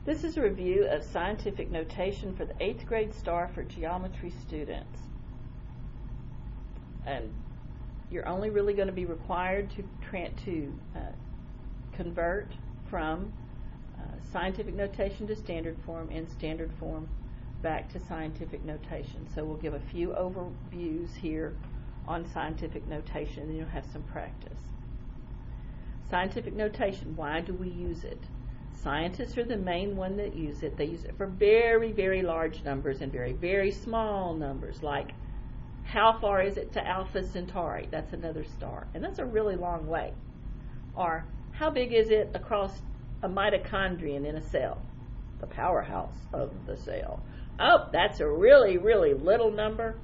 This is a review of scientific notation for the 8th grade STAAR for geometry students. And you're only really going to be required to convert from scientific notation to standard form and standard form back to scientific notation. So we'll give a few overviews here on scientific notation, and then you'll have some practice. Scientific notation, why do we use it? Scientists are the main one that use it. They use it for very, very large numbers and very, very small numbers, like how far is it to Alpha Centauri? That's another star, and that's a really long way. Or how big is it across a mitochondrion in a cell? The powerhouse of the cell. Oh, that's a really, really little number.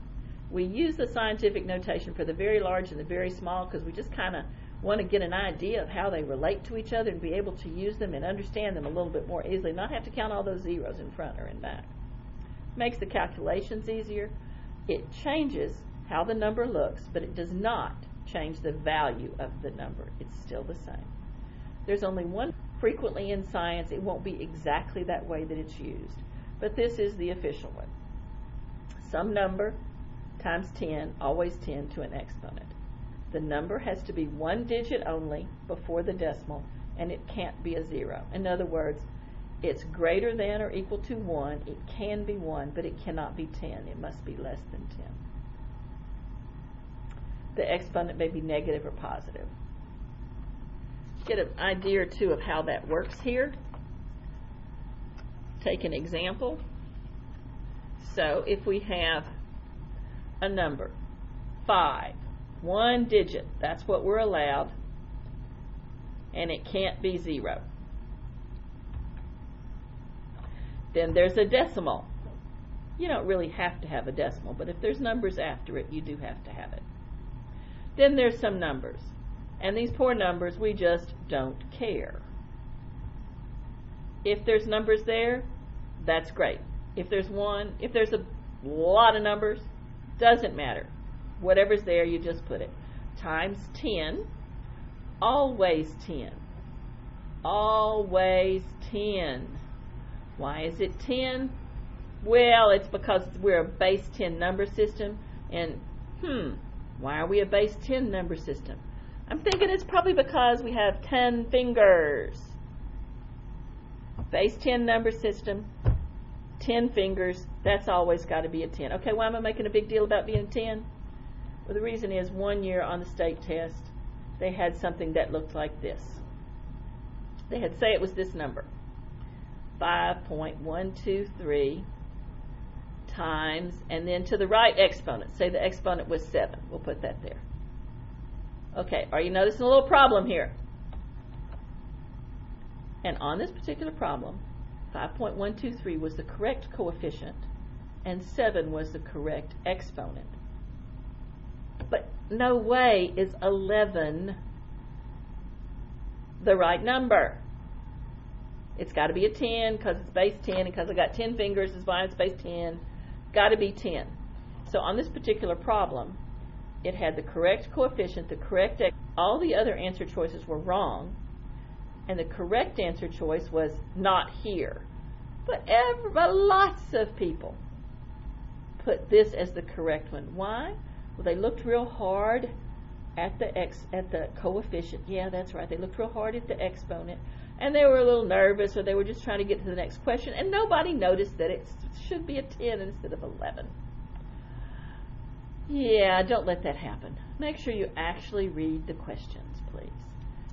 We use the scientific notation for the very large and the very small because we just kind of want to get an idea of how they relate to each other and be able to use them and understand them a little bit more easily, not have to count all those zeros in front or in back. Makes the calculations easier. It changes how the number looks, but it does not change the value of the number. It's still the same. There's only one. Frequently in science, it won't be exactly that way that it's used, but this is the official one. Some number times 10, always 10 to an exponent. The number has to be one digit only before the decimal, and it can't be a zero. In other words, it's greater than or equal to 1. It can be 1, but it cannot be 10. It must be less than 10. The exponent may be negative or positive. Get an idea or two of how that works here. Take an example. So if we have a number, 5, one digit, that's what we're allowed, and it can't be 0. Then there's a decimal. You don't really have to have a decimal, but if there's numbers after it, you do have to have it. Then there's some numbers, and these poor numbers, we just don't care. If there's numbers there, that's great. If there's a lot of numbers, doesn't matter. Whatever's there, you just put it. Times 10, always 10. Always 10. Why is it 10? Well, it's because we're a base 10 number system, and why are we a base 10 number system? I'm thinking it's probably because we have 10 fingers. Base 10 number system, 10 fingers, that's always got to be a 10. Okay, why am I making a big deal about being 10? Well, the reason is one year on the state test, they had something that looked like this. They had, say it was this number, 5.123 times, and then to the right exponent, say the exponent was 7. We'll put that there. Okay, are you noticing a little problem here? And on this particular problem, 5.123 was the correct coefficient, and 7 was the correct exponent. But no way is 11 the right number. It's got to be a 10 because it's base 10, and because I got 10 fingers is why it's base 10. Got to be 10. So on this particular problem, it had the correct coefficient, the correct all the other answer choices were wrong, and the correct answer choice was not here. But lots of people put this as the correct one. Why? Well, they looked real hard at the coefficient. Yeah, that's right. They looked real hard at the exponent, and they were a little nervous, or they were just trying to get to the next question, and nobody noticed that it should be a 10 instead of 11. Yeah, don't let that happen. Make sure you actually read the questions, please.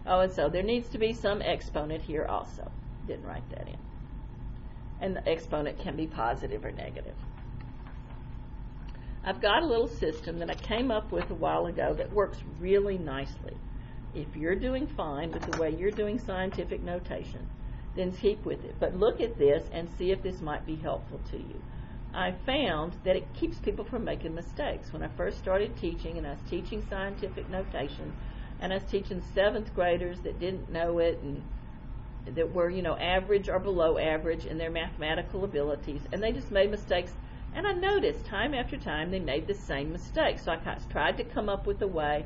Oh, and so there needs to be some exponent here also. Didn't write that in. And the exponent can be positive or negative. I've got a little system that I came up with a while ago that works really nicely. If you're doing fine with the way you're doing scientific notation, then keep with it. But look at this and see if this might be helpful to you. I found that it keeps people from making mistakes. When I first started teaching, and I was teaching scientific notation, and I was teaching 7th graders that didn't know it, and that were, average or below average in their mathematical abilities, and they just made mistakes. And I noticed time after time they made the same mistakes. So I tried to come up with a way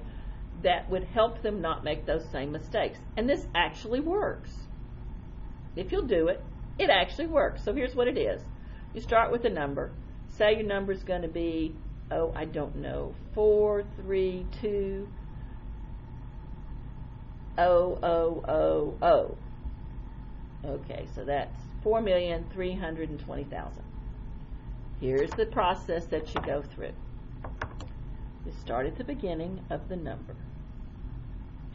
that would help them not make those same mistakes. And this actually works. If you'll do it, It actually works. So here's what it is. You start with a number. Say your number is going to be, oh, I don't know, 432,000. Okay, so that's 4,320,000. Here's the process that you go through. You start at the beginning of the number,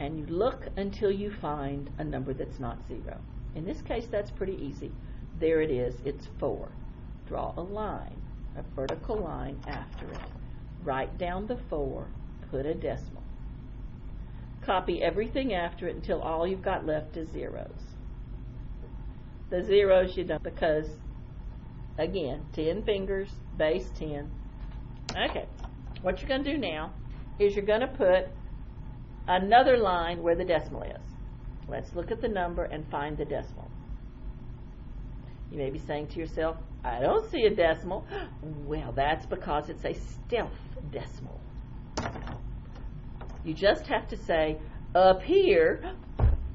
and you look until you find a number that's not 0. In this case, that's pretty easy. There it is. It's 4. Draw a line, a vertical line after it. Write down the 4. Put a decimal. Copy everything after it until all you've got left is zeros. The zeros you don't, because, again, 10 fingers, base 10. Okay, what you're going to do now is you're going to put another line where the decimal is. Let's look at the number and find the decimal. You may be saying to yourself, I don't see a decimal. Well, that's because it's a stealth decimal. You just have to say, up here,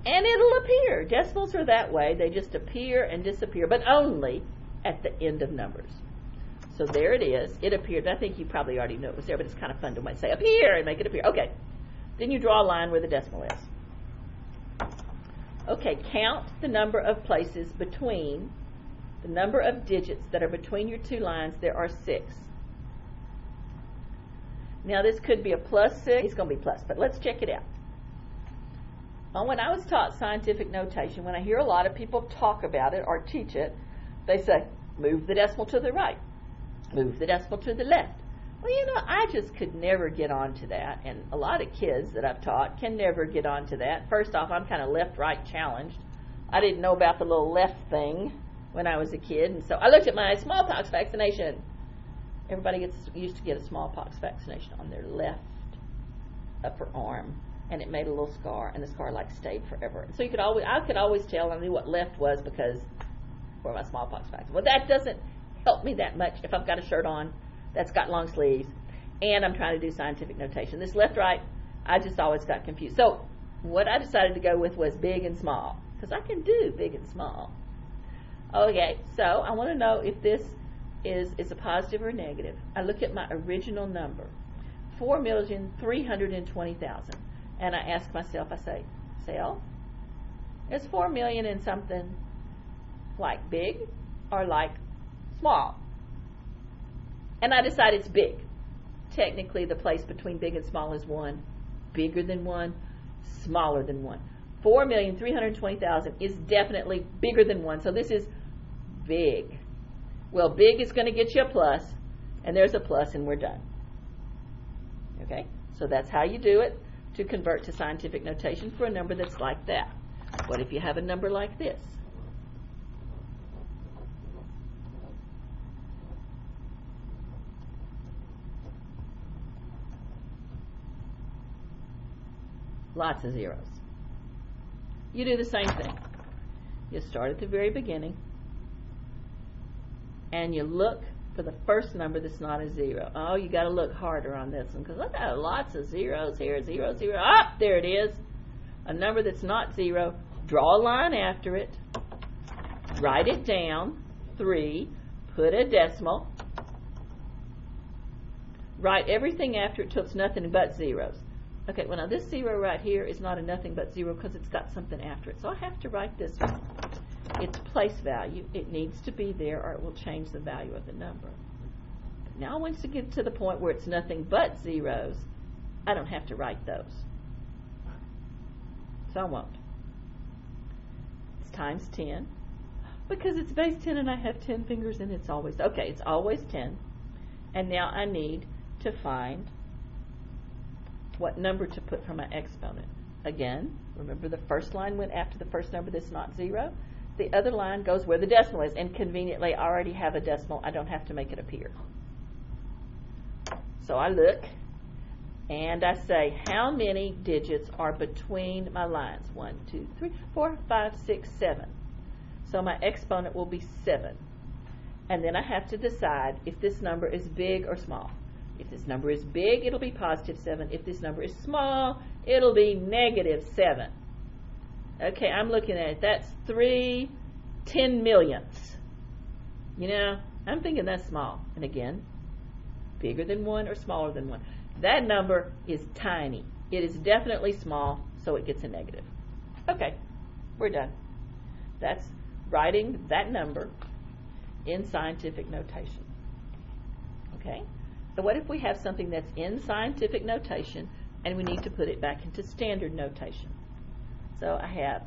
and it'll appear. Decimals are that way. They just appear and disappear, but only at the end of numbers. So there it is. It appeared. I think you probably already knew it was there, but it's kind of fun to say up here and make it appear. Okay. Then you draw a line where the decimal is. Okay, count the number of places between the number of digits that are between your two lines. There are 6. Now this could be a +6. It's going to be plus, but let's check it out. Well, when I was taught scientific notation, when I hear a lot of people talk about it or teach it, they say, move the decimal to the right, move the decimal to the left. Well, you know, I just could never get onto that, and a lot of kids that I've taught can never get onto that. First off, I'm kind of left-right challenged. I didn't know about the little left thing when I was a kid, and so I looked at my smallpox vaccination. Everybody used to get a smallpox vaccination on their left upper arm, and it made a little scar, and the scar like stayed forever. So I could always tell. I knew what left was because for my smallpox vaccine. Well, that doesn't help me that much if I've got a shirt on that's got long sleeves and I'm trying to do scientific notation. This left-right, I just always got confused. So what I decided to go with was big and small, because I can do big and small. Okay, so I want to know if this is a positive or negative. I look at my original number, 4,320,000, and I ask myself, I say, Sal, is 4 million and something like big or like small? And I decide it's big. Technically, the place between big and small is 1. Bigger than 1, smaller than 1. 4,320,000 is definitely bigger than 1, so this is big. Well, big is going to get you a plus, and there's a plus, and we're done. Okay? So that's how you do it to convert to scientific notation for a number that's like that. What if you have a number like this? Lots of zeros. You do the same thing. You start at the very beginning, and you look for the first number that's not a 0. Oh, you got to look harder on this one, because look at lots of zeros here. 0, 0. Ah, there it is. A number that's not 0. Draw a line after it. Write it down. 3. Put a decimal. Write everything after it till it's nothing but zeros. Okay, well now this 0 right here is not a nothing but 0 because it's got something after it. So I have to write this one. Its place value. It needs to be there or it will change the value of the number. But now once you get to the point where it's nothing but zeros, I don't have to write those. So I won't. It's times 10. Because it's base 10 and I have 10 fingers and it's always, okay, it's always 10. And now I need to find what number to put for my exponent. Again, remember the first line went after the first number that's not 0. The other line goes where the decimal is, and conveniently I already have a decimal. I don't have to make it appear. So I look and I say, how many digits are between my lines? 1, 2, 3, 4, 5, 6, 7. So my exponent will be 7. And then I have to decide if this number is big or small. If this number is big, it'll be positive 7. If this number is small, it'll be negative 7. Okay, I'm looking at it. That's 3 10 millionths. You know, I'm thinking that's small. And again, bigger than 1 or smaller than 1. That number is tiny. It is definitely small, so it gets a negative. Okay, we're done. That's writing that number in scientific notation. Okay, so what if we have something that's in scientific notation and we need to put it back into standard notation? So I have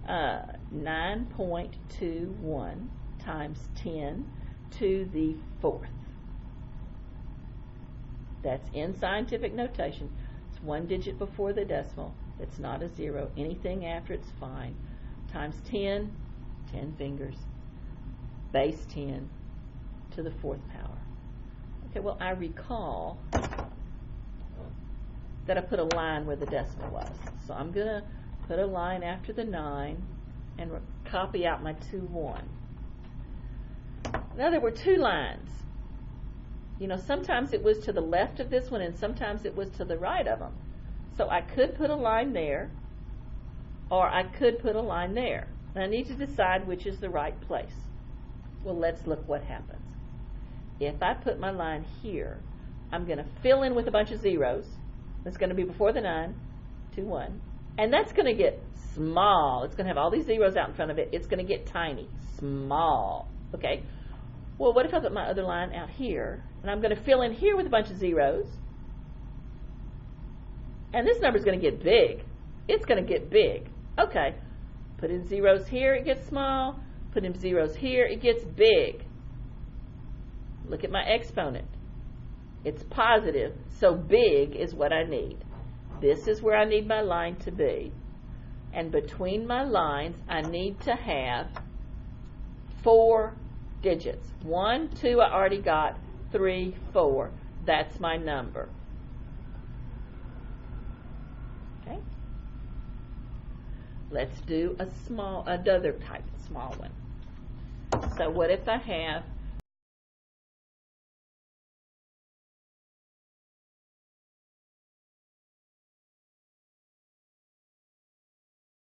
9.21 times 10 to the 4th. That's in scientific notation. It's 1 digit before the decimal. It's not a 0. Anything after it's fine. Times 10, 10 fingers, base 10 to the 4th power. Okay, well, I recall that I put a line where the decimal was. So I'm going to put a line after the 9 and copy out my 2-1. Now there were 2 lines. You know, sometimes it was to the left of this one and sometimes it was to the right of them. So I could put a line there or I could put a line there. And I need to decide which is the right place. Well, let's look what happens. If I put my line here, I'm going to fill in with a bunch of zeros. That's going to be before the 9, 2, 1. And that's going to get small. It's going to have all these zeros out in front of it. It's going to get tiny, small. Okay? Well, what if I put my other line out here, and I'm going to fill in here with a bunch of zeros, and this number is going to get big. It's going to get big. Okay, put in zeros here, it gets small. Put in zeros here, it gets big. Look at my exponent. It's positive, so big is what I need. This is where I need my line to be. And between my lines, I need to have 4 digits. 1, 2, I already got. 3, 4. That's my number. Okay. Let's do another type of small one. So what if I have